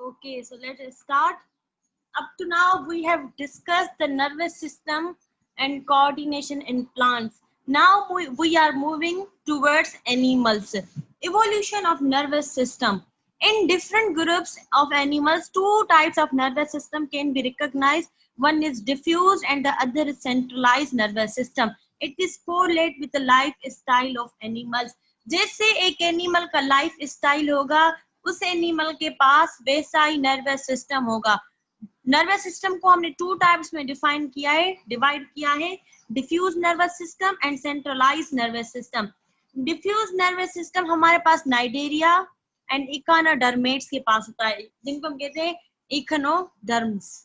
Okay, so let's start. Up to now, we have discussed the nervous system and coordination in plants. Now we are moving towards animals. Evolution of nervous system. In different groups of animals, two types of nervous system can be recognized. One is diffuse and the other is centralized nervous system. It is correlate with the lifestyle of animals. जैसे एक animal का life style होगा, उस animal के पास वैसा ही nervous system होगा. नर्वस सिस्टम को हमने टू टाइप्स में डिवाइड किया है, diffuse nervous system and centralize nervous system. Diffuse nervous system हमारे पास नाइडेरिया एंड इकानोडर्मेट्स के पास होता है, जिनको हम कहते हैं इकानोडर्म्स.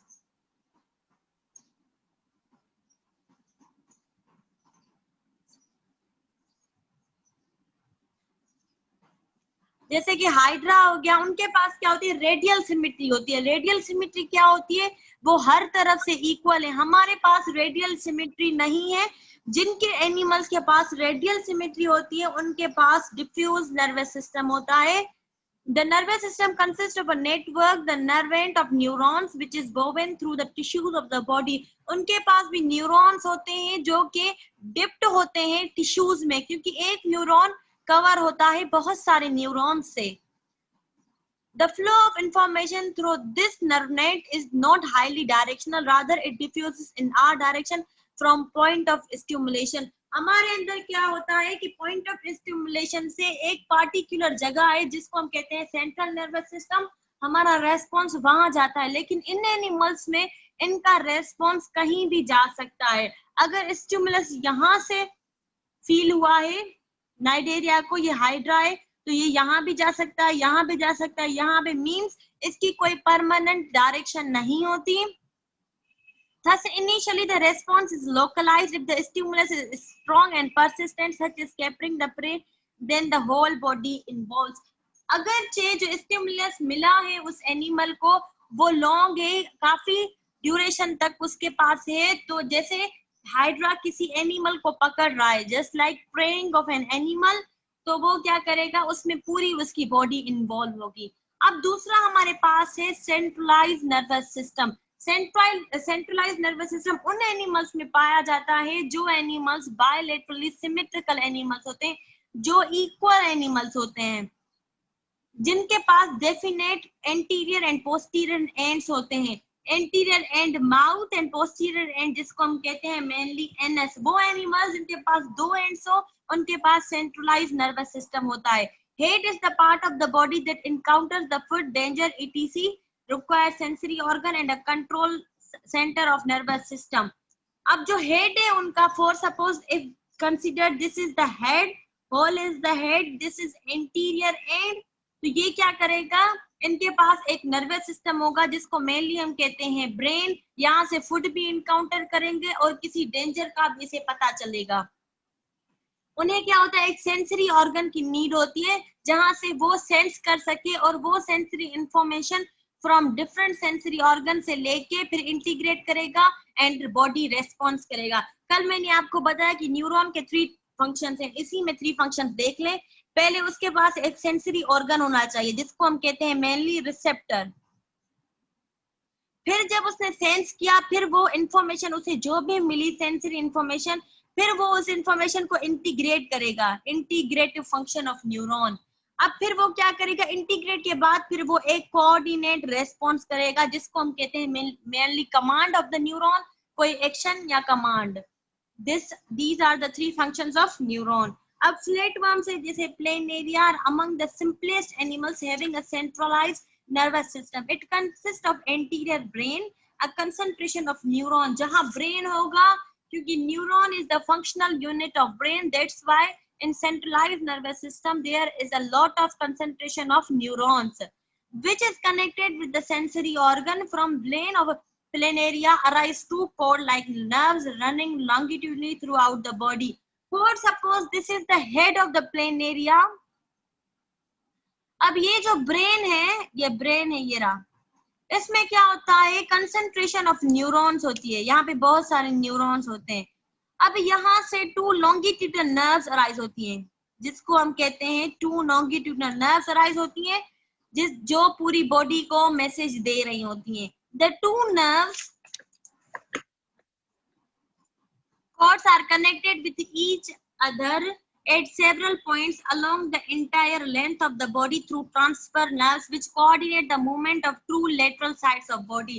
जैसे कि हाइड्रा हो गया, उनके पास क्या होती है, रेडियल सिमेट्री होती है. रेडियल सिमेट्री क्या होती है, वो हर तरफ से इक्वल है. हमारे पास रेडियल सिमेट्री नहीं है. जिनके एनिमल्स के पास रेडियल सिमेट्री होती है उनके पास डिफ्यूज नर्वस सिस्टम होता है. The nervous system consists of a network, the nervant of neurons, which is woven through the tissues of the body. उनके पास भी न्यूरॉन्स होते हैं जो कि डिप्ट होते हैं टिश्यूज में, क्योंकि एक न्यूरॉन कवर होता है बहुत सारे न्यूरॉन्स से. The flow of information through this nerve net is not highly directional, rather it diffuses in our direction from point of stimulation. हमारे अंदर क्या होता है कि पॉइंट ऑफ स्टिमुलेशन से एक पार्टिकुलर जगह है जिसको हम कहते हैं सेंट्रल नर्वस सिस्टम. हमारा रेस्पॉन्स वहां जाता है, लेकिन इन एनिमल्स में इनका रेस्पॉन्स कहीं भी जा सकता है. अगर स्टिमुलस यहाँ से फील हुआ है नाइडेरिया को, ये हाइड्रा है, तो ये यहाँ भी जा सकता है, यहाँ भी जा सकता है, यहाँ पे, मीन्स इसकी कोई परमानेंट डायरेक्शन नहीं होती. Thus, initially the response is localized. If the stimulus is strong and persistent, such as capturing the prey, then the whole body involves. अगर जो स्टिमुलस मिला है उस एनिमल को वो लॉन्ग है, काफी ड्यूरेशन तक उसके पास है, तो जैसे हाइड्रा किसी एनिमल को पकड़ रहा है, just like praying of an animal, तो वो क्या करेगा, उसमें पूरी उसकी बॉडी इन्वॉल्व होगी. अब दूसरा हमारे पास है centralize nervous system. Centralize nervous system उन एनिमल्स में पाया जाता है जो एनिमल्स बायलेटरली सिमेट्रिकल एनिमल्स होते हैं, जो इक्वल एनिमल्स होते हैं, जिनके पास definite anterior end posterior ends होते हैं. Anterior end mouth end posterior end जिसको हम कहते हैं मेनली एनएस. वो एनिमल्स जिनके पास दो एंड्स हो उनके पास सेंट्रलाइज नर्वस सिस्टम होता है. Head is the part of the body that encounters the food, danger, etc. require sensory organ and a control center of nervous system. अब जो हेड है उनका, for suppose if consider this is the head, whole is the head, this is anterior end, तो ये क्या करेगा, इनके पास एक नर्वस सिस्टम होगा जिसको मेनली हम कहते हैं ब्रेन. यहाँ से फूड भी इनकाउंटर करेंगे और किसी डेंजर का भी इसे पता चलेगा. उन्हें क्या होता है, एक सेंसरी ऑर्गन की नीड होती है जहां से वो सेंस कर सके और वो sensory information from different sensory organ से लेके फिर इंटीग्रेट करेगा एंड बॉडी रेस्पॉन्स करेगा. कल मैंने आपको बताया कि न्यूरॉन के 3 फंक्शंस हैं, इसी में 3 फंक्शंस देख लें. पहले उसके पास एक सेंसरी ऑर्गन होना चाहिए जिसको हम कहते हैं मेनली रिसेप्टर. फिर जब उसने सेंस किया, फिर वो इंफॉर्मेशन उसे जो भी मिली सेंसरी इंफॉर्मेशन, फिर वो उस इंफॉर्मेशन को इंटीग्रेट करेगा, इंटीग्रेटिव फंक्शन ऑफ न्यूरॉन. अब फिर वो क्या करेगा, इंटीग्रेट के बाद फिर वो एक कोऑर्डिनेट रेस्पॉन्स करेगा जिसको हम कहते हैं mainly command of the neuron, कोई एक्शन या command. these are the 3 functions of neuron. अब flatworms है जैसे planaria are among the simplest animals having a centralized nervous system. It consists of anterior brain, a concentration of neuron. जहाँ brain होगा, क्योंकि neuron is the functional unit of brain, that's why in centralized nervous system there is a lot of concentration of neurons which is connected with the sensory organ. From brain of planaria arise 2 cord like nerves running longitudinally throughout the body. For suppose this is the head of the planaria. अब ये जो brain है, ये brain है, ये रहा, इसमें क्या होता है, कंसंट्रेशन ऑफ न्यूरॉन्स होती है. यहाँ पे बहुत सारे न्यूरॉन्स होते हैं. अब यहाँ से 2 लॉन्गिट्यूडनल नर्व्स अराइज होती हैं जिसको हम कहते हैं 2 लॉन्गिट्यूडनल नर्व्स अराइज होती हैं. जो पूरी बॉडी को मैसेज दे रही होती हैं। The two nerves cords are connected with each other at several points along the entire length of the body through transfer nerves which coordinate the movement of two lateral sides of body.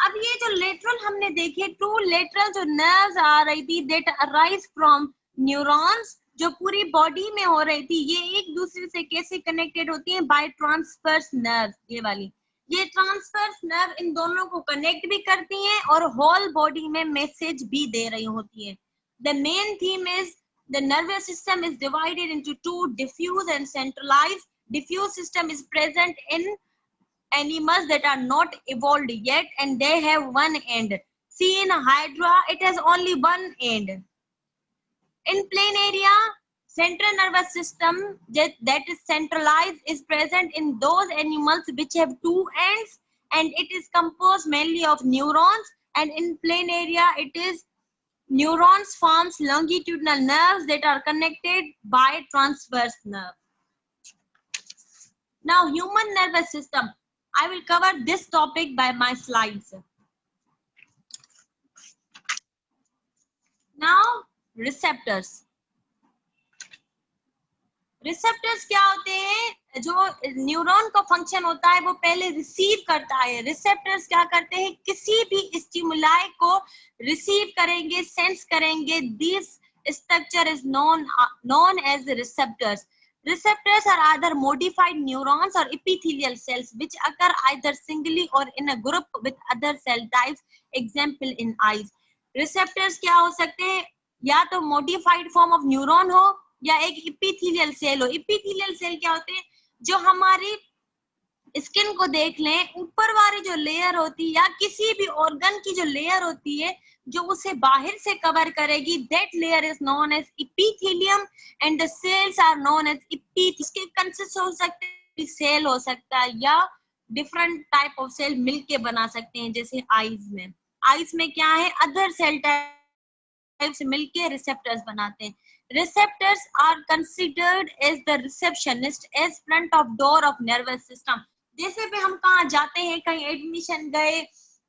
अब ये जो lateral हमने देखे, two lateral जो nerves आ रही थी that arise from neurons जो पूरी बॉडी में हो रही थी, ये एक दूसरे से कैसे कनेक्टेड होती है? By transverse nerve. ये वाली ये ट्रांसवर्स नर्व इन दोनों को कनेक्ट भी करती हैं और होल बॉडी में मैसेज भी दे रही होती है। The main theme is the nervous system is divided into two, diffuse and centralized. Diffuse system is present in animals that are not evolved yet and they have one end. See in Hydra, it has only one end. In planaria, central nervous system that is centralized is present in those animals which have two ends and it is composed mainly of neurons, and in planaria it is neurons forms longitudinal nerves that are connected by transverse nerve. Now human nervous system, I will cover this topic by my slides. Now receptors. Receptors क्या होते हैं? जो neuron का function होता है वो पहले receive करता है। रिसेप्टर्स क्या करते हैं? किसी भी स्टिमुलाई को रिसीव करेंगे, सेंस करेंगे। This structure is known as receptors. Receptors are either modified neurons or epithelial cells which occur either singly or in a group with other cell types. Example in eyes. Receptors क्या हो सकते हैं? या तो modified form of neuron हो या एक epithelial cell हो। इपीथीलियल सेल क्या होते हैं? जो हमारी स्किन को देख लें, ऊपर वाली जो लेयर होती है या किसी भी ऑर्गन की जो लेयर होती है जो उसे बाहर से कवर करेगी, that layer is known as epithelium and the cells are known as इपीथ। इसके कंसिस्ट हो सकते हैं, सेल हो सकता है या डिफरेंट टाइप ऑफ सेल मिलके बना सकते हैं। जैसे आईज में क्या है? अदर सेल टाइप से मिलके रिसेप्टर्स बनाते हैं। Receptors are considered as the receptionist as front of door of nervous system. जैसे भी हम कहाँ जाते हैं, कहीं एडमिशन गए,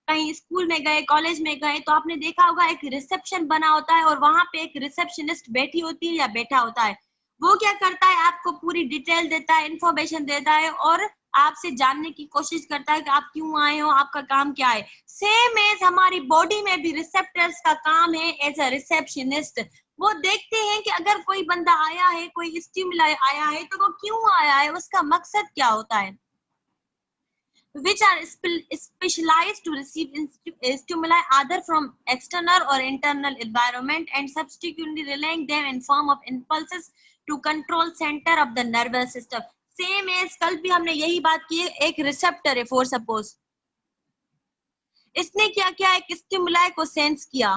कहीं स्कूल में गए, कॉलेज में गए, तो आपने देखा होगा एक रिसेप्शन बना होता है और वहां पे एक रिसेप्शनिस्ट बैठी होती है या बैठा होता है। वो क्या करता है? आपको पूरी डिटेल देता है, इंफॉर्मेशन देता है और आपसे जानने की कोशिश करता है कि आप क्यों आए हो, आपका काम क्या है। सेम एज हमारी बॉडी में भी रिसेप्टर्स का काम है एज अ रिसेप्शनिस्ट। वो देखते हैं कि अगर कोई बंदा आया है, कोई स्टिमुलाई आया है, तो वो क्यों आया है, उसका मकसद क्या होता है। Which are specialized to receive stimuli either from external or internal environment and subsequently relaying them in form of impulses to control center of the nervous system. Same as कल भी हमने यही बात की है। एक रिसेप्टर है फॉर सपोज, इसने क्या किया? एक स्टिमुलाई को सेंस किया।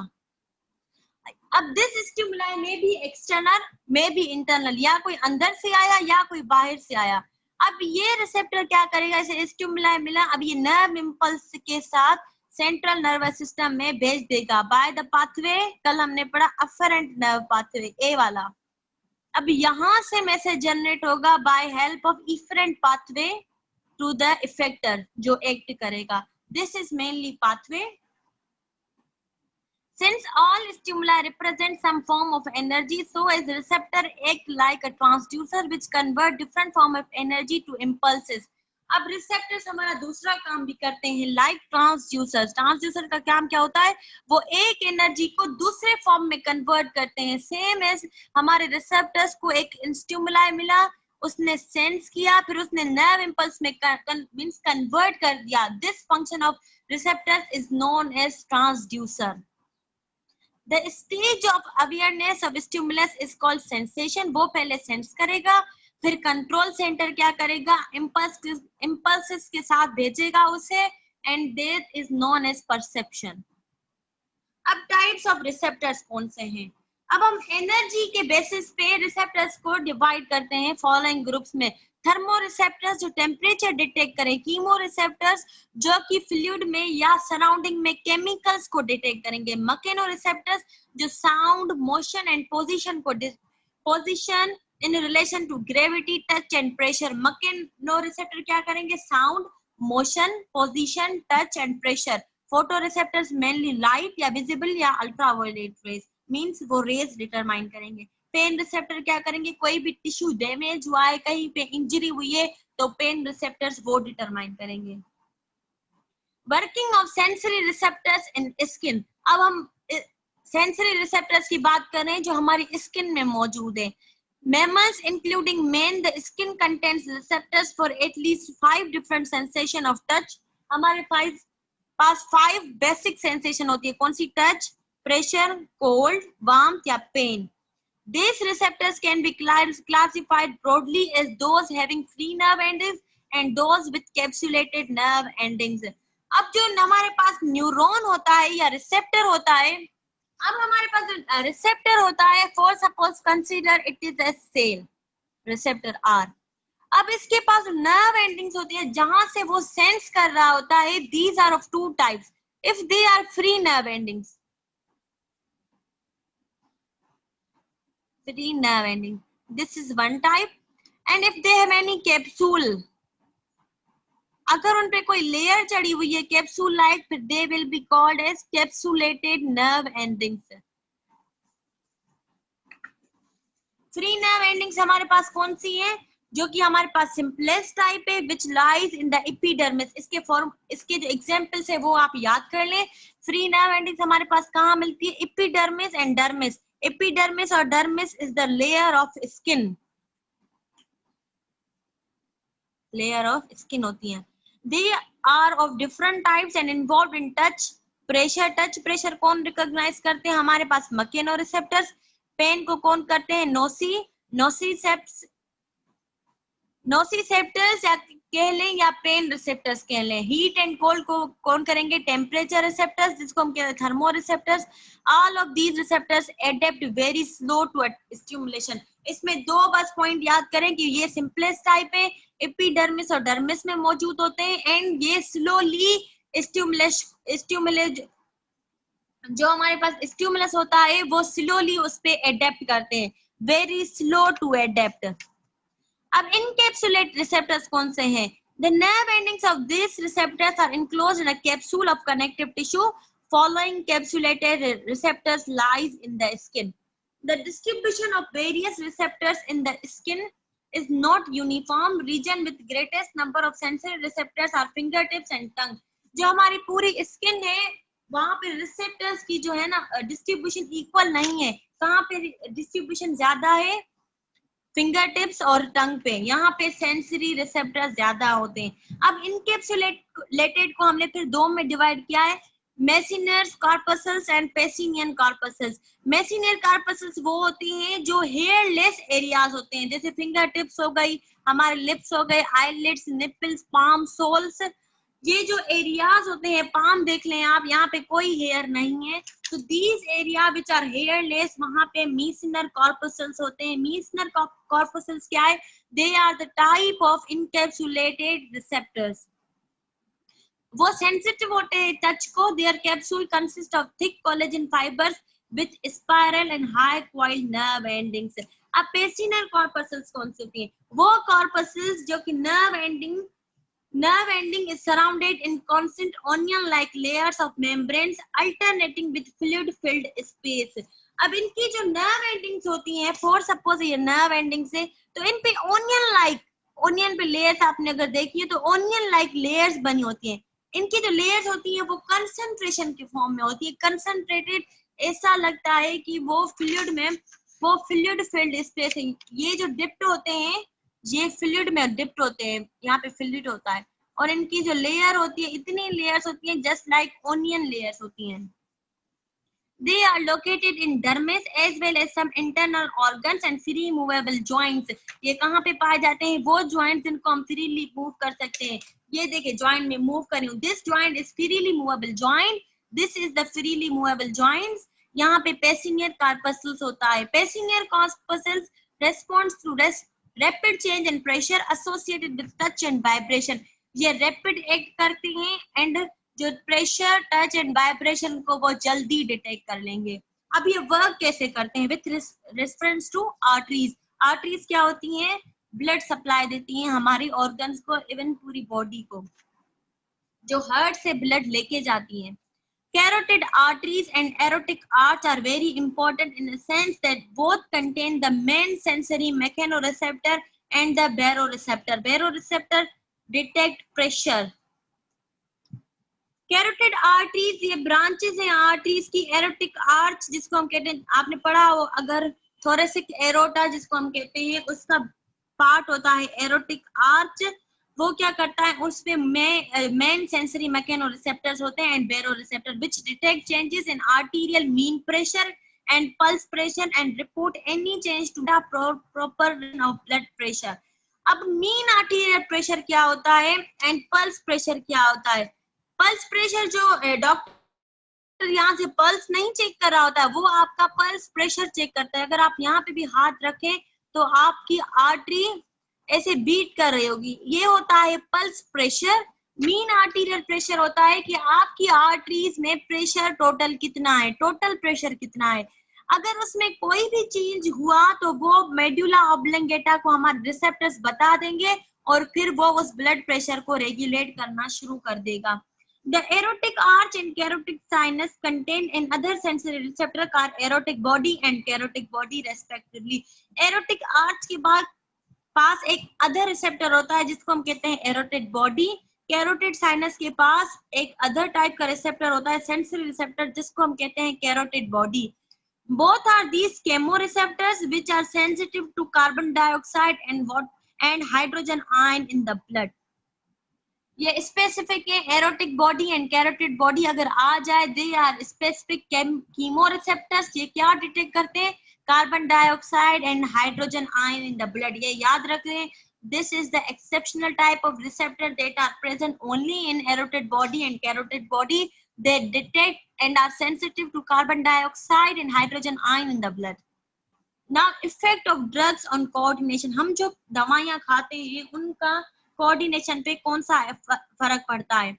अब दिस स्टिमुलाई में भी एक्सटर्नल में भी इंटरनल, या कोई अंदर से आया या कोई बाहर से आया। अब ये रिसेप्टर क्या करेगा? इसे स्टिमुलाई मिला, अब ये नर्व इंपल्स के साथ सेंट्रल नर्वस सिस्टम में भेज देगा बाय द पाथवे। कल हमने पढ़ा अफरेंट नर्व पाथवे, ए वाला। अब यहाँ से मैसेज जनरेट होगा by help of efferent pathway to the effector जो एक्ट करेगा। This is mainly pathway. Since all stimuli represent some form of energy, so as the receptor act like a transducer which convert different form of energy to impulses. अब receptors हमारा दूसरा काम भी करते हैं like transducers. Transducer का काम क्या होता है? वो एक एनर्जी को दूसरे फॉर्म में कन्वर्ट करते हैं। सेम एज हमारे रिसेप्टर्स को एक स्टिमुलाई मिला, उसने सेंस किया, फिर उसने नर्व इंपल्स में मींस कन्वर्ट कर दिया। This function of receptors is known as transducer. The stage of awareness of stimulus is called sensation. वो पहले सेंस करेगा, फिर कंट्रोल सेंटर क्या करेगा? इम्पल्सेस के साथ भेजेगा उसे, and that is known as perception. अब टाइप्स ऑफ रिसेप्टर्स कौन से हैं? अब हम एनर्जी के बेसिस पे रिसेप्टर्स को डिवाइड करते हैं फॉलोइंग ग्रुप्स में। थर्मोरिसेप्टर्स जो टेम्परेचर डिटेक्ट करें, कीमोरिसेप्टर्स जो कि फ्लूइड में या सराउंडिंग में केमिकल्स को डिटेक्ट करेंगे, मैकेनोरिसेप्टर्स जो sound, motion and position in relation to gravity, touch and pressure. Mechanoreceptor क्या करेंगे? Sound, motion, position, touch and pressure. Photoreceptors mainly light या विजिबल या अल्ट्रावायलेट रेज, मींस वो rays determine करेंगे। Pain receptor क्या करेंगे? कोई भी टिश्यू डैमेज हुआ है, कहीं पे इंजरी हुई है, तो पेन रिसेप्टर्स वो डिटरमाइन करेंगे। Working of sensory receptors in skin. अब हम सेंसरी रिसेप्टर्स की बात कर रहे हैं जो हमारी स्किन में मौजूद है। Mammals, including men, the skin contains receptors for at least 5 different sensation of touch. हमारे पास 5 बेसिक सेंसेशन होती है। कौन सी? टच, प्रेशर, कोल्ड, वार्मथ या pen. These receptors can be classified broadly as those having free nerve endings and those with capsulated nerve endings. अब जो हमारे पास neuron होता है या रिसेप्टर होता है, अब हमारे पास जो रिसेप्टर होता है, for suppose consider it is a cell receptor R. अब इसके पास नर्व एंडिंग्स होती है जहां से वो सेंस कर रहा होता है। These are of two types. If they are free nerve endings, free nerve ending, this is one type. And if they have any capsule, अगर उन पे कोई लेयर चढ़ी हुई है कैप्सूल लाइक, फिर they will be called as capsulated nerve endings. Free nerve endings हमारे पास कौन सी है? जो कि हमारे पास सिंपलेस्ट टाइप है, which lies in the epidermis. इसके जो एग्जांपल्स है वो आप याद कर लें। फ्री नर्व एंडिंग्स हमारे पास कहाँ मिलती है? Epidermis and dermis. एपिडर्मिस और dermis is the layer of skin, layer of skin होती है। They are of different types and involve in touch pressure. Touch pressure कौन रिकॉग्नाइज करते हैं? हमारे पास मैकेनो रिसेप्टर्स। पेन को कौन करते हैं? नोसिसेप्टर्स या कह लें या पेन रिसेप्टर्स कह लें। हीट एंड कोल्ड को कौन करेंगे? टेम्परेचर रिसेप्टर्स, जिसको हम कहते हैं thermo receptors. All of these receptors adapt very slow to stimulation. इसमें दो बस पॉइंट याद करें कि ये सिंपलेस्ट टाइप है, एपिडर्मिस और डर्मिस में मौजूद होते हैं, एंड ये स्लोली स्टिमुलेट, जो हमारे पास स्टिमुलस होता है वो स्लोली उस पे एडेप्ट करते हैं, वेरी स्लो टू एडेप्ट। अब इनकैप्सुलेट रिसेप्टर्स कौन से हैं? The nerve endings of these receptors are enclosed in a capsule of connective tissue. Following capsulated receptors lies in the skin. The distribution of various receptors in the skin is not uniform. Region with greatest number of sensory receptors are fingertips and tongue. जो हमारी पूरी skin है वहां पे receptors की जो है ना डिस्ट्रीब्यूशन इक्वल नहीं है। कहाँ पे डिस्ट्रीब्यूशन ज्यादा है? फिंगर टिप्स और टंग पे, यहाँ पे सेंसरी रिसेप्टर्स ज्यादा होते हैं। अब इनकैप्सुलेटेड को हमने फिर दो में डिवाइड किया है, मेसिनियर्स कॉर्पसल्स एंड पेसिनियन कॉर्पसल्स। मेसिनियर कॉर्पसल्स वो होती हैं जो हेयरलेस एरियाज होते हैं, जैसे फिंगर टिप्स हो गई, हमारे लिप्स हो गए, आईलिड्स, निपल्स, पाम, सोल्स। ये जो एरियाज होते हैं, पाम देख लें आप, यहाँ पे कोई हेयर नहीं है, तो these area which are hairless, वहां पे मीसिनर कॉर्पसल्स होते हैं। मीसिनर कॉर्पसल्स क्या है? They are the type of encapsulated receptors. वो सेंसिटिव होते हैं टच को। Their capsule consist of thick collagen fibres with spiral and high coiled nerve endings. अब पेसिनर कॉर्पसल्स कौन सी होती हैं? वो कॉर्पसल्स जो कि Nerve ending is surrounded in constant onion-like layers of membranes alternating with fluid-filled space. अब इनकी जो nerve endings होती हैं, for suppose ये nerve endings है, तो इन पे onion पे layers आपने अगर देखी है तो onion-like layers बनी होती हैं। इनकी जो layers होती हैं वो concentration के फॉर्म में होती है, concentrated। ऐसा लगता है कि वो fluid-filled space है। ये जो dipped होते हैं ये फ्लूइड में डिप्ट होते हैं, यहाँ पे फ्लूइड होता है, और इनकी जो लेयर होती है इतनी लेयर्स होती हैं जस्ट लाइक ओनियन लेयर्स होती हैं। They are located in dermis as well as some internal organs and free movable joints. ये कहाँ पे पाए जाते हैं? वो joints जिनको हम freely मूव कर सकते हैं। ये देखिए joint में मूव कर रही हूँ, this joint is freely movable joint, this is the freely movable joints. यहाँ पे पेसिनियर कॉर्पसल्स होता है। पेसिनियर corpuscles responds to rapid change in pressure associated with touch and vibration. ये रैपिड एक्ट करती हैं एंड जो प्रेशर, टच एंड वाइब्रेशन को वो जल्दी डिटेक्ट कर लेंगे। अब ये वर्क कैसे करते हैं? With reference to arteries. Arteries क्या होती हैं? ब्लड सप्लाई देती हैं हमारी ऑर्गन्स को, इवन पूरी बॉडी को, जो हार्ट से ब्लड लेके जाती हैं। Carotid arteries and aortic arch are very important in the sense that both contain the main sensory mechanoreceptor and the baroreceptor. Baroreceptor detect pressure. Carotid arteries ये branches हैं arteries की। aortic arch जिसको हम कहते हैं, आपने पढ़ा हो अगर, thoracic aorta जिसको हम कहते हैं, उसका पार्ट होता है aortic arch। वो क्या करता है, उसमें मेन सेंसरी मैकेनोरिसेप्टर्स होते हैं and baroreceptor which detect changes in arterial mean pressure and pulse pressure and report any change to the proper of blood pressure. अब मीन आर्टेरियल प्रेशर क्या होता है एंड पल्स प्रेशर क्या होता है? Pulse pressure जो डॉक्टर यहाँ से पल्स नहीं चेक कर रहा होता है, वो आपका पल्स प्रेशर चेक करता है। अगर आप यहाँ पे भी हाथ रखें तो आपकी आर्टरी ऐसे बीट कर रही होगी, ये होता है pulse pressure. Mean arterial pressure होता है कि आपकी आर्टरीज में प्रेशर टोटल कितना है, टोटल प्रेशर कितना है। अगर उसमें कोई भी चेंज हुआ तो वो मेडुला ऑब्लिंगेटा को हमारे रिसेप्टर्स बता देंगे और फिर वो उस ब्लड प्रेशर को रेगुलेट करना शुरू कर देगा। The aortic arch and carotid sinus contain in other sensory receptor are aortic body and carotid body respectively. Aortic arch के बाद पास एक अदर रिसेप्टर होता है जिसको हम कहते हैं एरोटिड बॉडी। कैरोटिड साइनस के पास एक अदर टाइप का रिसेप्टर होता है सेंसरी रिसेप्टर जिसको हम कहते हैं carotid body. Both are these chemoreceptors which are sensitive to carbon dioxide and hydrogen ion in the blood. ये स्पेसिफिक है aortic body and carotid body. अगर आ जाए दे आर स्पेसिफिक कीमोरिसेप्टर्स। ये क्या डिटेक्ट करते हैं? Carbon dioxide and hydrogen ion in the blood. ये याद रख लें, this is the exceptional type of receptor that are present only in aortic body and carotid body. They detect and are sensitive to carbon dioxide and hydrogen ion in the blood. Now effect of drugs on coordination. हम जो दवाइयाँ खाते हैं उनका coordination पे कौन सा फर्क पड़ता है?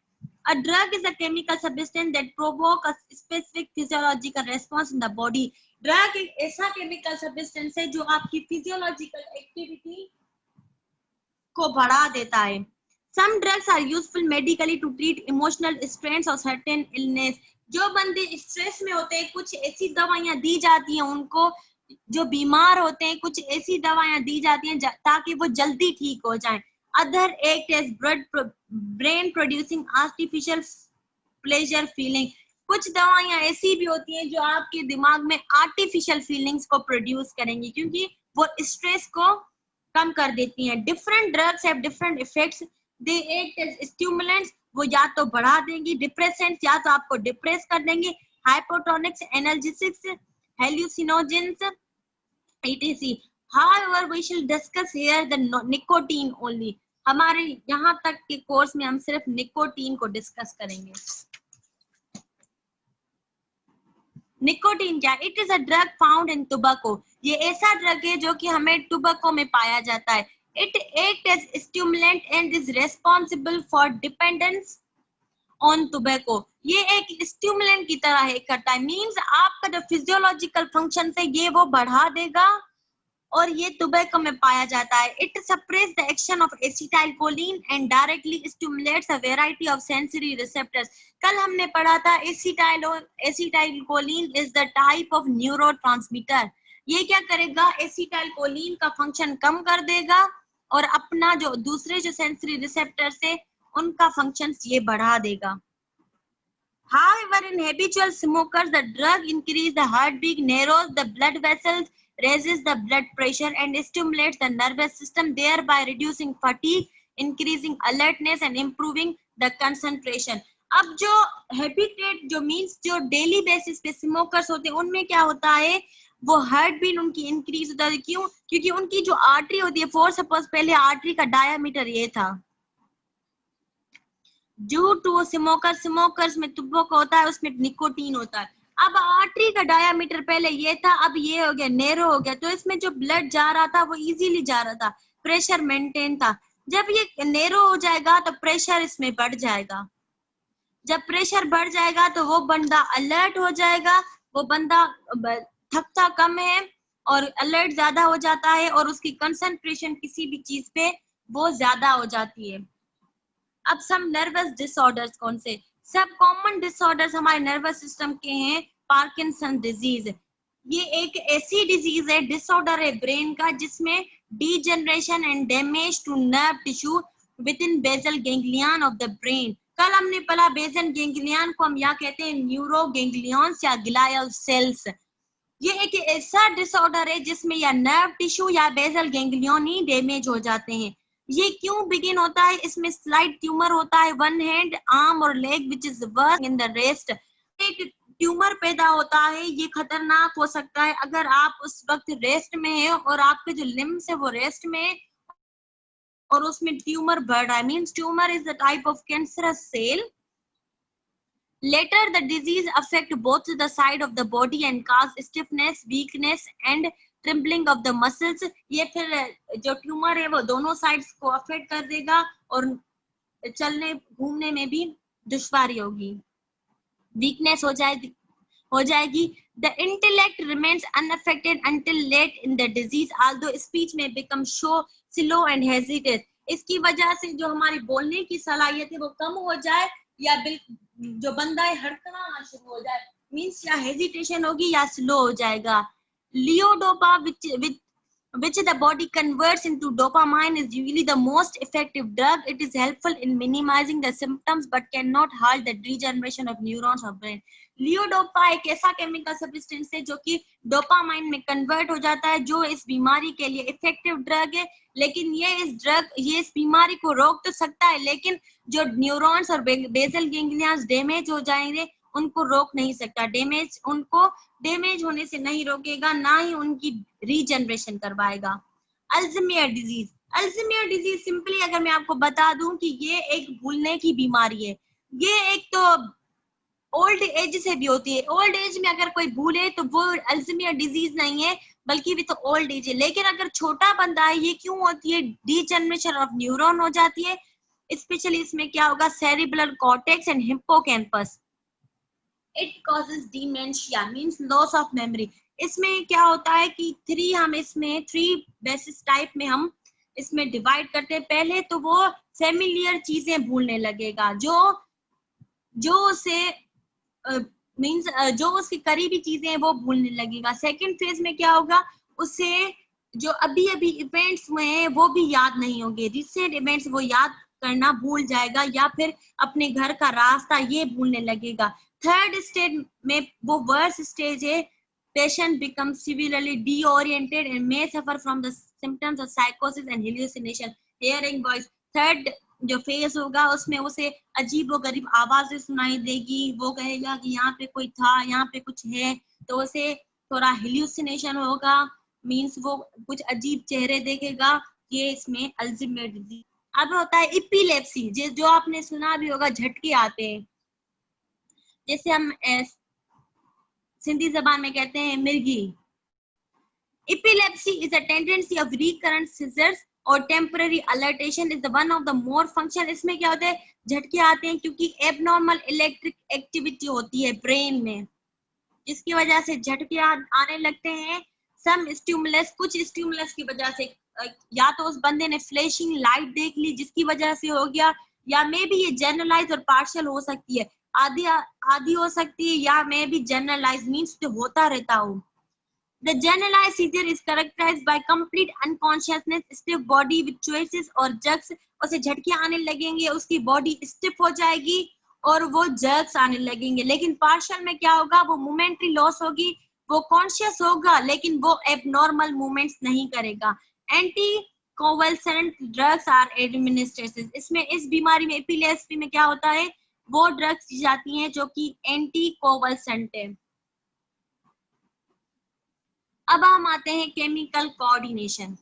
A drug is a chemical substance that provoke a specific physiological response in the body. Drug एक ऐसा chemical substance है जो आपकी physiological activity को बढ़ा देता है। Some drugs are useful medically to treat emotional strains or certain illness. जो बंदे स्ट्रेस में होते हैं कुछ ऐसी दवाइयाँ दी जाती हैं उनको, जो बीमार होते हैं कुछ ऐसी दवाइयाँ दी जाती हैं ताकि वो जल्दी ठीक हो जाएं। Other act as brain producing artificial pleasure feeling. कुछ दवाइयाँ ऐसी भी होती हैं जो आपके दिमाग में आर्टिफिशियल फीलिंग्स को प्रोड्यूस करेंगी क्योंकि वो स्ट्रेस को कम कर देती हैं। Different drugs have different effects. They act as stimulants, वो या तो बढ़ा देंगी, डिप्रेसेंट्स या तो आपको डिप्रेस कर देंगे, हाइपोटोनिक्स, analgesics, हेलुसिनोजेंस etc. However, we shall discuss here the nicotine only. हमारे यहाँ तक के कोर्स में हम सिर्फ निकोटीन को डिस्कस करेंगे। निकोटीन क्या? It is a drug found in tobacco. ये ऐसा ड्रग है जो कि हमें टोबैको में पाया जाता है। It act as stimulant and is responsible for dependence on tobacco. ये एक स्टिमुलेंट की तरह है करता है, मींस आपका जो फिजियोलॉजिकल फंक्शन है ये वो बढ़ा देगा और ये टोबैको में पाया जाता है। It suppress the action of acetylcholine and directly stimulates a variety of sensory receptors. कल हमने पढ़ा था acetylcholine is the type of neurotransmitter. ये क्या करेगा? एसिटाइलकोलिन का फंक्शन कम कर देगा और अपना जो दूसरे जो सेंसरी रिसेप्टर्स है उनका फंक्शंस ये बढ़ा देगा। However, in habitual smokers, the drug increases the heartbeat, narrows the blood vessels, raises the blood pressure, and stimulates the nervous system, thereby reducing fatigue, increasing alertness, and improving the concentration. अब जो habitat जो means जो daily basis पे smokers होते हैं उनमें क्या होता है? वो हार्ट बीट उनकी इंक्रीज होता है। क्यों? क्योंकि उनकी जो आर्टरी होती है, फॉर सपोज पहले आर्टरी का डायामीटर ये था, ड्यू टू स्मोकर्स में टोबैको होता है, उसमें निकोटीन होता है। अब आर्टरी का डायामीटर पहले ये था, अब ये हो गया, नैरो हो गया, तो इसमें जो ब्लड जा रहा था वो इजीली जा रहा था, प्रेशर मेंटेन था। जब ये नैरो हो जाएगा तो प्रेशर इसमें बढ़ जाएगा। जब प्रेशर बढ़ जाएगा तो वो बंदा अलर्ट हो जाएगा, वो बंदा थकता कम है और अलर्ट ज्यादा हो जाता है और उसकी कंसंट्रेशन किसी भी चीज पे वो ज्यादा हो जाती है। अब सम नर्वस डिसऑर्डर्स कौन से? सब कॉमन डिसऑर्डर्स हमारे नर्वस सिस्टम के हैं। पार्किंसन डिजीज, ये एक ऐसी डिजीज है, डिसऑर्डर है ब्रेन का, जिसमें degeneration and damage to nerve tissue within basal ganglion of the brain. कल हमने पढ़ा बेसल गैंग्लियन को हम यहाँ कहते हैं न्यूरो गैंग्लियंस या ग्लियल सेल्स। ये एक ऐसा डिसऑर्डर है जिसमें या नर्व टिश्यू या बेसल गैंग्लियन ही डैमेज हो जाते हैं। ये क्यों बिगिन होता है? इसमें स्लाइट ट्यूमर होता है वन हैंड, आर्म और leg which is worse in the rest. एक ट्यूमर पैदा होता है, ये खतरनाक हो सकता है अगर आप उस वक्त रेस्ट में है और आपके जो लिम्स है वो रेस्ट में है और उसमें ट्यूमर बढ़ रहा है। Means tumour is the type of cancerous cell. Later, the disease affect both the side of the body and cause stiffness, weakness and trembling of the muscles. ये फिर जो ट्यूमर है वो दोनों साइड्स को अफेक्ट कर देगा और चलने घूमने में भी दुश्वारी होगी, वीकनेस हो जाएगी। The intellect remains unaffected until late in the disease, although speech may become slow and hesitant. इसकी वजह से जो हमारी बोलने की सलाहियत है वो कम हो जाए या जो बंदा है हड़कना शुरू हो जाए, मींस या हेजिटेशन होगी या स्लो हो जाएगा। लियोडोपा which the body converts into dopamine is usually the most effective drug. It is helpful in minimizing the symptoms but cannot halt the degeneration of neurons of brain. लियोडोपा एक ऐसा chemical substance है जो कि dopamine में convert हो जाता है, जो इस बीमारी के लिए इफेक्टिव ड्रग है। लेकिन ये इस बीमारी को रोक तो सकता है, लेकिन जो न्यूरॉन्स और बेसल गैंग्लियंस डैमेज हो जाएंगे उनको रोक नहीं सकता। उनको डैमेज होने से नहीं रोकेगा, ना ही उनकी रीजनरेशन करवाएगा। अल्जाइमर डिजीज सिंपली अगर मैं आपको बता दूं कि ये एक भूलने की बीमारी है। ये एक तो ओल्ड एज से भी होती है। ओल्ड एज में अगर कोई भूले तो वो अल्जाइमर डिजीज नहीं है, बल्कि भी तो ओल्ड एज है। लेकिन अगर छोटा बंदा है, ये क्यों होती है? डीजनरेशन ऑफ न्यूरॉन हो जाती है। स्पेशली इसमें क्या होगा? Cerebral cortex and hippocampus. It causes dementia, means loss of memory. इसमें क्या होता है कि थ्री बेसिस टाइप में हम इसमें डिवाइड करते हैं। पहले तो वो फेमिलियर चीजें भूलने लगेगा, जो उसे मींस जो उसकी करीबी चीजें हैं वो भूलने लगेगा। सेकंड फेज में क्या होगा? उसे जो अभी इवेंट्स हुए हैं वो भी याद नहीं होंगे, रिसेंट इवेंट्स वो याद करना भूल जाएगा, या फिर अपने घर का रास्ता ये भूलने लगेगा। थर्ड स्टेज में वो वर्स्ट स्टेज है, patient become severely disoriented and may suffer from the symptoms of साइकोसिस and hallucination, hearing voice. Third जो फेज होगा उसमें उसे अजीब व गरीब आवाजें सुनाई देगी, वो कहेगा कि यहाँ पे कोई था, यहाँ पे कुछ है, तो उसे थोड़ा हेलुसिनेशन होगा, मींस वो कुछ अजीब चेहरे देखेगा। ये इसमें अल्जाइमर डिजीज। अब होता है एपिलेप्सी, जो आपने सुना भी होगा, झटके आते हैं, जैसे हम सिंधी जबान में कहते हैं मिर्गी। Epilepsy is a tendency of recurrent seizures or temporary alertation is the one of the more function। इसमें क्या होता है? झटके आते हैं क्योंकि एबनॉर्मल इलेक्ट्रिक एक्टिविटी होती है ब्रेन में, जिसकी वजह से झटके आने लगते हैं। सम स्टिमुलस, कुछ स्टिमुलस की वजह से, या तो उस बंदे ने फ्लैशिंग लाइट देख ली जिसकी वजह से हो गया, या मे भी ये जनरलाइज और पार्शियल हो सकती है, आधी हो सकती है, या मे भी जनरलाइज मींस जो होता रहता हो। The generalized seizure is characterized by complete unconsciousness, stiff body with choices और jerks। उसे झटके आने लगेंगे, उसकी बॉडी स्टिफ हो जाएगी और वो jerks आने लगेंगे। लेकिन पार्शियल में क्या होगा? वो मोमेंटरी लॉस होगी, वो कॉन्शियस होगा लेकिन वो एबनॉर्मल मूवमेंट्स नहीं करेगा। Anti convulsant drugs are administered. इसमें इस बीमारी में एपिलेप्सी में क्या होता है? वो ड्रग्स दी जाती हैं जो कि एंटी कोवल्सेंट है। अब हम आते हैं chemical coordination.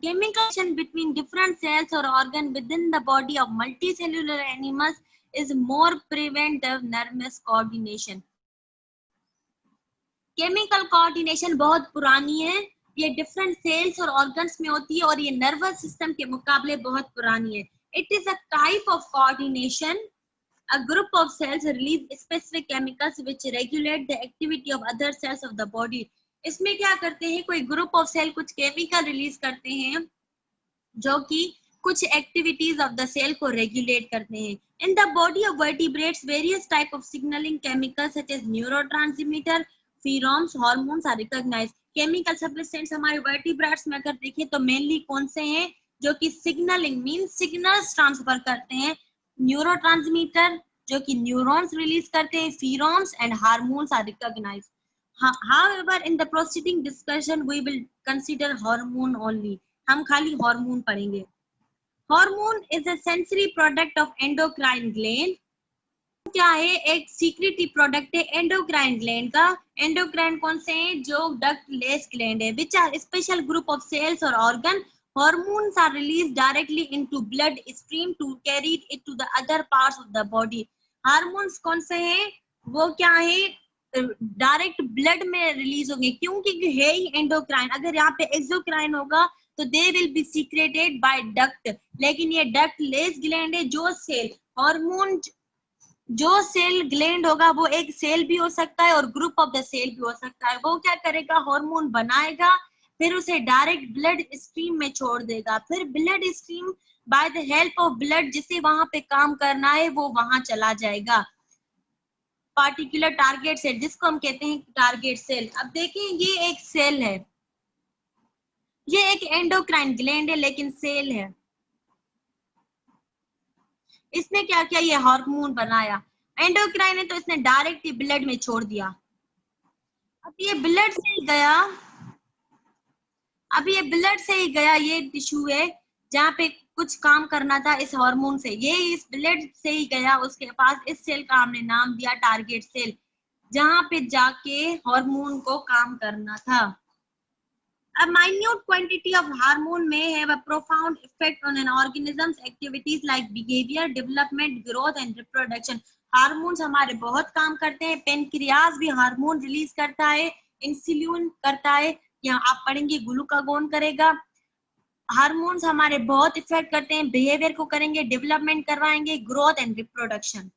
Chemical between different cells or organ within the body of multicellular animals is more preventive nervous coordination। Chemical coordination बहुत पुरानी है, ये डिफरेंट सेल्स और ऑर्गन्स में होती है और ये नर्वस सिस्टम के मुकाबले बहुत पुरानी है। It is a type of coordination. A group of cells release specific chemicals which regulate the activity of other cells of the body। इसमें क्या करते हैं, कोई ग्रुप ऑफ सेल कुछ केमिकल रिलीज करते हैं जो कि कुछ एक्टिविटीज ऑफ द सेल को रेगुलेट करते हैं. In the body of vertebrates various type of signalling chemicals such as neurotransmitter, pheromones, hormones are recognised. Chemical substance हमारे वर्टिब्रेट्स में अगर देखें तो मेनली कौन से हैं जो कि सिग्नलिंग मीन सिग्नल्स ट्रांसफर करते हैं. न्यूरोट्रांसमीटर जो कि न्यूरॉन्स रिलीज करते हैं, pheromones and hormones are recognised. However, in the proceeding discussion, we will consider hormone only. हम खाली हार्मोन पढ़ेंगे. Hormone is a sensory product of endocrine gland. क्या है, एक सीक्रेटरी प्रोडक्ट है एंडोक्राइन ग्लैंड का. एंडोक्राइन कौन से हैं, जो डक्ट लेस ग्लैंड है, which are special group of cells और organ. Hormones are released directly into blood stream to carry it to the other parts of the body. Hormones कौन से हैं, वो क्या है, डायरेक्ट ब्लड में रिलीज होंगे क्योंकि है ही एंडोक्राइन. अगर यहाँ पे एक्सोक्राइन होगा तो दे will B secreted by duct, लेकिन ये डक्ट लेस ग्लैंड है. जो सेल हार्मोन, जो सेल ग्लैंड होगा वो एक सेल भी हो सकता है और ग्रुप ऑफ द सेल भी हो सकता है. वो क्या करेगा, हार्मोन बनाएगा, फिर उसे डायरेक्ट ब्लड स्ट्रीम में छोड़ देगा. फिर blood stream by the help of blood जिसे वहां पे काम करना है वो वहां चला जाएगा. पार्टिकुलर टारगेट सेल जिसको हम कहते हैं टारगेट सेल. अब देखिए ये एक सेल है, ये एक एंडोक्राइन ग्लैंड है लेकिन सेल है. इसने क्या किया, ये हार्मोन बनाया. एंडोक्राइन है तो इसने डायरेक्ट ब्लड में छोड़ दिया. अब ये ब्लड से ही गया, अब ये ब्लड से ही गया, ये टिश्यू है जहाँ पे कुछ काम करना था इस हार्मोन से, ये इस ब्लड से ही गया उसके पास. इस सेल का हमने नाम दिया टारगेट सेल, जहाँ पे जाके हार्मोन को काम करना था. A minute quantity of hormone may have a profound effect on an organism's activities like behavior, development, growth and reproduction. Hormones हमारे बहुत काम करते हैं. पेनक्रियाज भी हार्मोन रिलीज करता है, इंसुलिन करता है, यहाँ आप पढ़ेंगे ग्लूकागोन करेगा. हार्मोन्स हमारे बहुत इफेक्ट करते हैं, बिहेवियर को करेंगे, डेवलपमेंट करवाएंगे, ग्रोथ एंड रिप्रोडक्शन.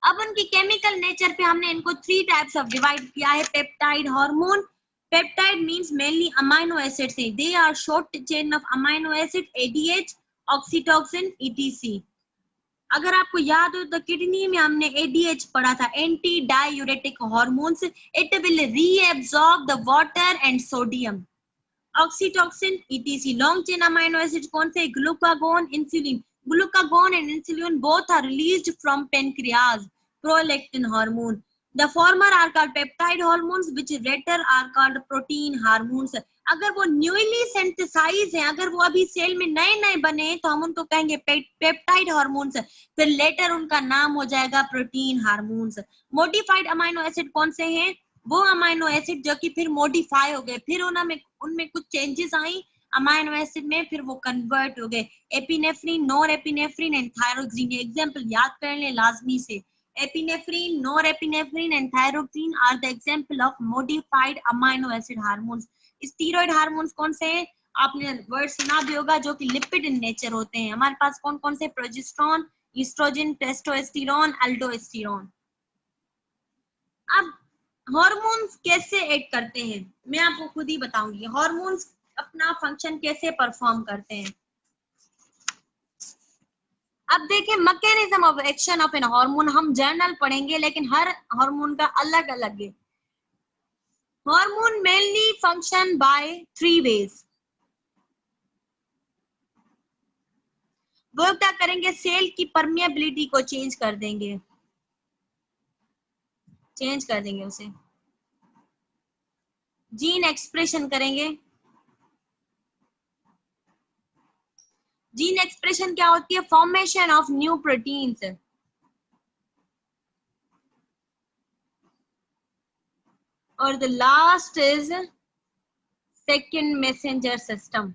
अब उनकी केमिकल नेचर पे हमने इनको 3 टाइप्स ऑफ डिवाइड किया है. Peptide hormone. Peptide means mainly amino acids. They are short chain of amino acid, ADH, oxytocin, etc. अगर आपको याद हो तो किडनी में हमने ADH पढ़ा था, anti diuretic hormones. It will reabsorb the water and sodium. Oxytocin, etc. Long chain amino acid कौन से, glucagon, insulin. Glucagon and insulin both are released from pancreas. Prolactin hormone. The former are called peptide hormones, which later are called protein hormones. अगर वो newly synthesize हैं, अगर वो अभी cell में नए नए बने तो हम उनको कहेंगे पेप्टाइड हार्मोन्स, फिर लेटर उनका नाम हो जाएगा protein hormones. Modified amino acid कौन से हैं, वो अमाइनो एसिड जो कि फिर मॉडिफाई हो गए, फिर उनमें कुछ चेंजेस आई अमाइनो एसिड में, फिर वो कन्वर्ट हो गए. Epinephrine, NOR epinephrine and thyroxine. Example याद कर लें लाजमी से. Epinephrine, norepinephrine and thyroxine are the example of modified amino acid hormones. Steroid hormones कौन से हैं, आपने वर्ड सुना भी होगा, जो कि लिपिड इन नेचर होते हैं. हमारे पास कौन कौन से, प्रोजेस्टेरोन, एस्ट्रोजन, टेस्टोस्टेरोन, अल्डोस्टेरोन. अब हार्मोन्स कैसे एक्ट करते हैं मैं आपको खुद ही बताऊंगी. हार्मोन्स अपना फंक्शन कैसे परफॉर्म करते हैं. अब देखिए mechanism of action of an hormone, हम जर्नल पढ़ेंगे लेकिन हर हार्मोन का अलग अलग है. Hormone mainly function by 3 ways. वो क्या करेंगे, सेल की परमिएबिलिटी को चेंज कर देंगे, उसे. जीन एक्सप्रेशन करेंगे. जीन एक्सप्रेशन क्या होती है, फॉर्मेशन ऑफ न्यू प्रोटीन्स. और the last is second messenger system.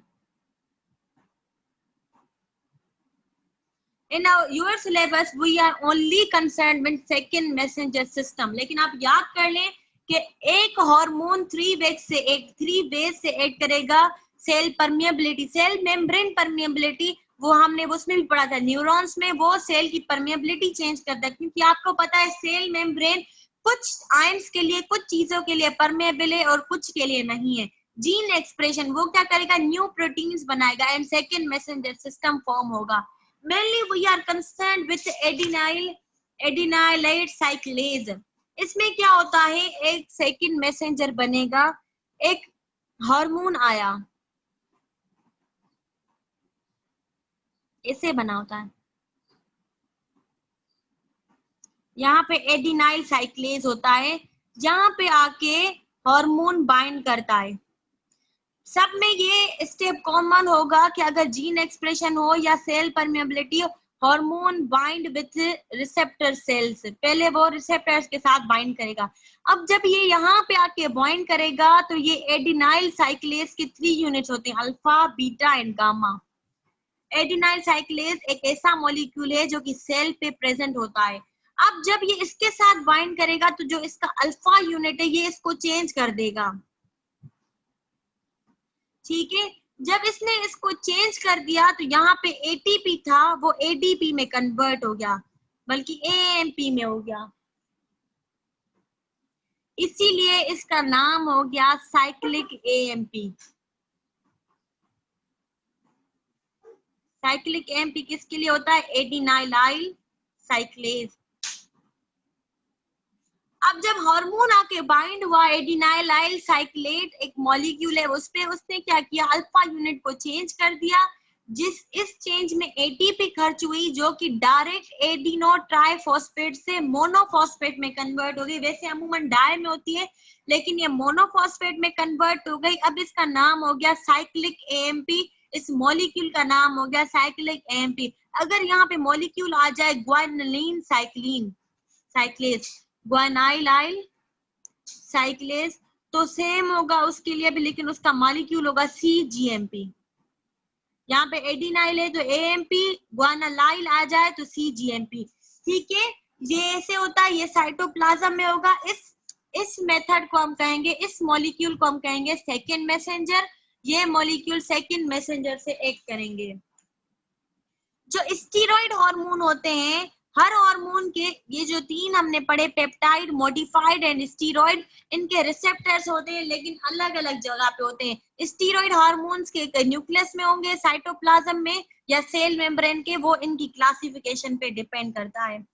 In your syllabus we are only concerned with second messenger system. लेकिन आप याद कर लें कि एक हार्मोन 3 वेज से एक्ट करेगा. Cell permeability, cell membrane permeability, वो हमने उसमें भी पढ़ा था न्यूरॉन्स में, वो सेल की परमिएबिलिटी चेंज करता है, क्योंकि आपको पता है सेल मेम्ब्रेन कुछ आयंस के लिए, कुछ चीजों के लिए परमेबल है और कुछ के लिए नहीं है। जीन एक्सप्रेशन वो क्या करेगा, न्यू प्रोटीन्स बनाएगा and second messenger system form होगा। Mainly we are concerned with adenylate cyclase. इसमें क्या होता है, एक सेकंड मैसेंजर बनेगा, एक हार्मोन आया, ऐसे बना होता है, यहाँ पे एडिनाइल साइक्लेज होता है, जहां पे आके हार्मोन बाइंड करता है। सब में ये स्टेप कॉमन होगा कि अगर जीन एक्सप्रेशन हो या cell permeability, hormone bind with receptor cells, पहले वो रिसेप्टर्स के साथ बाइंड करेगा। अब जब ये यहाँ पे आके बाइंड करेगा तो ये एडिनाइल साइक्लेज की 3 यूनिट्स होती हैं, alpha, beta and gamma. Adenylyl साइक्लेज एक ऐसा मॉलिक्यूल है जो कि सेल पे प्रेजेंट होता है। अब जब ये इसके साथ बाइंड करेगा तो जो इसका अल्फा यूनिट है ये इसको चेंज कर देगा, ठीक है। जब इसने इसको चेंज कर दिया तो यहाँ पे एटीपी था वो एडीपी में कन्वर्ट हो गया, बल्कि एएमपी में हो गया, इसीलिए इसका नाम हो गया साइक्लिक एएमपी। साइक्लिक एएमपी किसके लिए होता है, एडिनाइलाइल साइक्लेज। अब जब हार्मोन आके बाइंड हुआ, एडिनाइलाइल साइक्लेट एक मॉलिक्यूल है, उसने क्या किया, अल्फा यूनिट को चेंज कर दिया, इस चेंज में एटीपी खर्च हुई जो कि डायरेक्ट एडिनो ट्राइफॉस्फेट से मोनोफॉस्फेट में कन्वर्ट हो गई। वैसे अमूमन डाई में होती है, लेकिन ये मोनोफॉस्फेट में कन्वर्ट हो गई। अब इसका नाम हो गया साइक्लिक एएमपी, इस मॉलिक्यूल का नाम हो गया साइक्लिक एएमपी। अगर यहाँ पे मॉलिक्यूल आ जाए ग्वानिलीन साइक्लेज, ग्वानाइलाइल साइक्लेज, तो सेम होगा उसके लिए भी, लेकिन उसका मॉलिक्यूल होगा CGMP। यहाँ पे एडिनाइल है तो AMP, ग्वानालाइल आ जाए तो CGMP, ठीक है। ये ऐसे होता है, ये साइटोप्लाज्म में होगा। इस मेथड को हम कहेंगे, इस मॉलिक्यूल को हम कहेंगे सेकेंड मैसेंजर। ये मॉलिक्यूल सेकेंड मैसेंजर से एक्ट करेंगे। जो स्टीरॉइड हार्मोन होते हैं, हर हार्मोन के ये जो 3 हमने पढ़े, पेप्टाइड, मॉडिफाइड एंड स्टीरॉइड, इनके रिसेप्टर्स होते हैं लेकिन अलग अलग जगह पे होते हैं। स्टीरॉइड हार्मोन्स के न्यूक्लियस में होंगे, साइटोप्लाज्म में या सेल मेम्ब्रेन के, वो इनकी क्लासिफिकेशन पे डिपेंड करता है।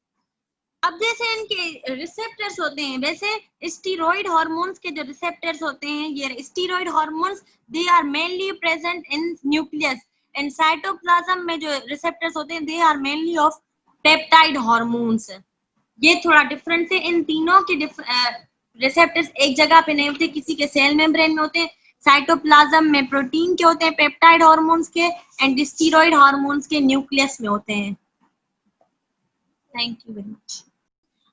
अब जैसे इनके रिसेप्टर्स होते हैं, वैसे स्टीरॉइड हार्मोन्स के जो रिसेप्टर्स होते हैं, ये steroid hormones they are mainly present in nucleus and cytoplasm में जो रिसेप्टर्स होते हैं they are mainly of peptide hormones. ये थोड़ा डिफरेंस है, इन तीनों के रिसेप्टर्स एक जगह पे नहीं होते, किसी के सेल मेम्ब्रेन में होते हैं, साइटोप्लाज्म में प्रोटीन के होते हैं पेप्टाइड हार्मोन्स के, एंड स्टीरॉइड हार्मोन्स के न्यूक्लियस में होते हैं। Thank you very much.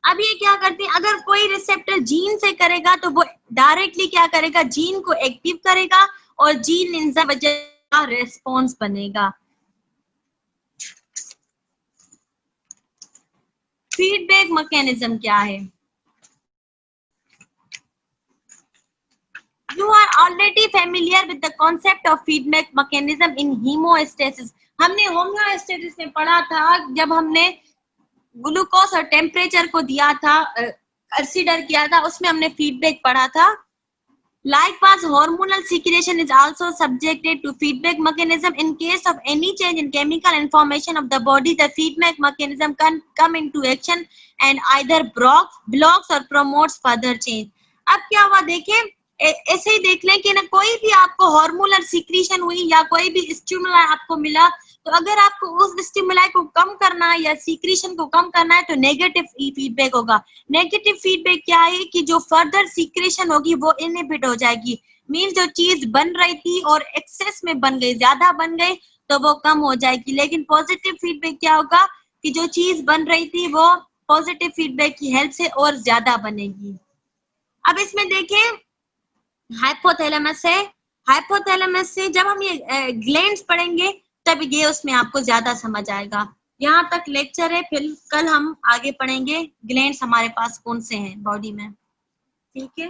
अब ये क्या करते हैं, अगर कोई रिसेप्टर जीन से करेगा तो वो डायरेक्टली क्या करेगा, जीन को एक्टिव करेगा और जीन इन सब वजह का रेस्पॉन्स बनेगा। फीडबैक मैकेनिज्म क्या है, You are already familiar with the concept of feedback mechanism in hemostasis. हमने होम्योस्टेसिस में पढ़ा था, जब हमने ग्लूकोज और टेम्परेचर को दिया था, कंसीडर किया था, उसमें हमने फीडबैक पढ़ा था। Likewise, hormonal secretion is also subjected to feedback mechanism. In case of any change in chemical information of the body, the feedback mechanism can come into action and either blocks or promotes further change. अब क्या हुआ देखें, ऐसे ही देख लें कि ना कोई भी आपको हार्मोनल सिक्रीशन हुई या कोई भी स्टिमुलाई आपको मिला, तो अगर आपको उस स्टिमुलाई को कम करना है या सिक्रीशन को कम करना है तो नेगेटिव फीडबैक होगा। नेगेटिव फीडबैक क्या है कि जो फर्दर सिक्रीशन होगी वो इनहिबिट हो जाएगी, मींस जो चीज बन रही थी और एक्सेस में बन गई, ज्यादा बन गई, तो वो कम हो जाएगी। लेकिन पॉजिटिव फीडबैक क्या होगा कि जो चीज बन रही थी वो पॉजिटिव फीडबैक की हेल्प से और ज्यादा बनेगी। अब इसमें देखें, हाइपोथैलेमस है, हाइपोथैलेमस से जब हम ये ग्लैंड्स पढ़ेंगे तब ये उसमें आपको ज्यादा समझ आएगा। यहाँ तक लेक्चर है, फिर कल हम आगे पढ़ेंगे ग्लैंड्स हमारे पास कौन से हैं बॉडी में, ठीक है।